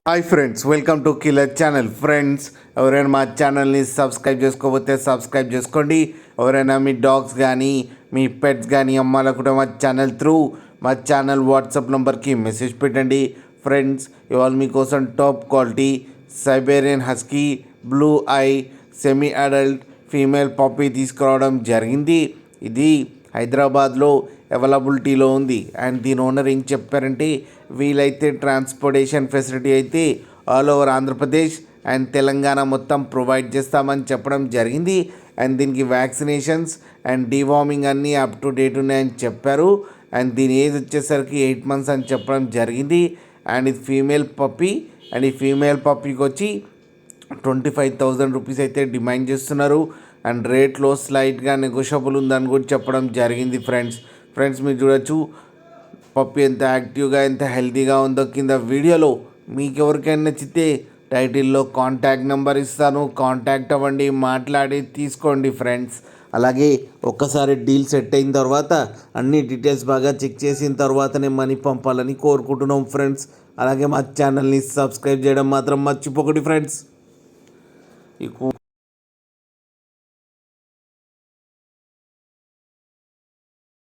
Hi friends, welcome to killer channel. Friends, ఎవరైనా మా ఛానల్ని సబ్స్క్రైబ్ చేసుకోకపోతే సబ్స్క్రైబ్ చేసుకోండి. ఎవరైనా మీ డాగ్స్ కానీ మీ పెట్స్ కానీ అమ్మాలనుకుంటే మా ఛానల్ వాట్సాప్ నెంబర్కి మెసేజ్ పెట్టండి. ఫ్రెండ్స్, ఇవాళ మీకోసం top quality Siberian husky blue I semi adult female puppy తీసుకురావడం జరిగింది. ఇది హైదరాబాద్లో అవైలబిలిటీలో ఉంది. అండ్ దీని ఓనర్ ఏం చెప్పారంటే, వీలైతే ట్రాన్స్పోర్టేషన్ ఫెసిలిటీ అయితే all over Andhra Pradesh and Telangana మొత్తం ప్రొవైడ్ చేస్తామని చెప్పడం జరిగింది. అండ్ దీనికి వ్యాక్సినేషన్స్ అండ్ డీవార్మింగ్ అన్నీ అప్ టు డేట్ ఉన్నాయని చెప్పారు. అండ్ దీని ఏజ్ వచ్చేసరికి 8 months అని చెప్పడం జరిగింది. అండ్ ఇది ఫీమేల్ పప్పీ. అండ్ ఈ ఫీమేల్ పప్పీకి వచ్చి 25,000 రూపీస్ అయితే డిమాండ్ చేస్తున్నారు. అండ్ రేట్లో స్లైట్గా నెగోషియబుల్ ఉందని కూడా చెప్పడం జరిగింది. ఫ్రెండ్స్ మీరు చూడొచ్చు పప్పి ఎంత యాక్టివ్గా ఎంత హెల్తీగా ఉందో. కింద వీడియోలో మీకు ఎవరికైనా నచ్చితే టైటిల్లో కాంటాక్ట్ నెంబర్ ఇస్తాను, కాంటాక్ట్ అవ్వండి, మాట్లాడి తీసుకోండి ఫ్రెండ్స్. అలాగే ఒక్కసారి డీల్ సెట్ అయిన తర్వాత అన్ని డీటెయిల్స్ బాగా చెక్ చేసిన తర్వాతనే మనీ పంపాలని కోరుకుంటున్నాం ఫ్రెండ్స్. అలాగే మా ఛానల్ని సబ్స్క్రైబ్ చేయడం మాత్రం మర్చిపోకండి ఫ్రెండ్స్.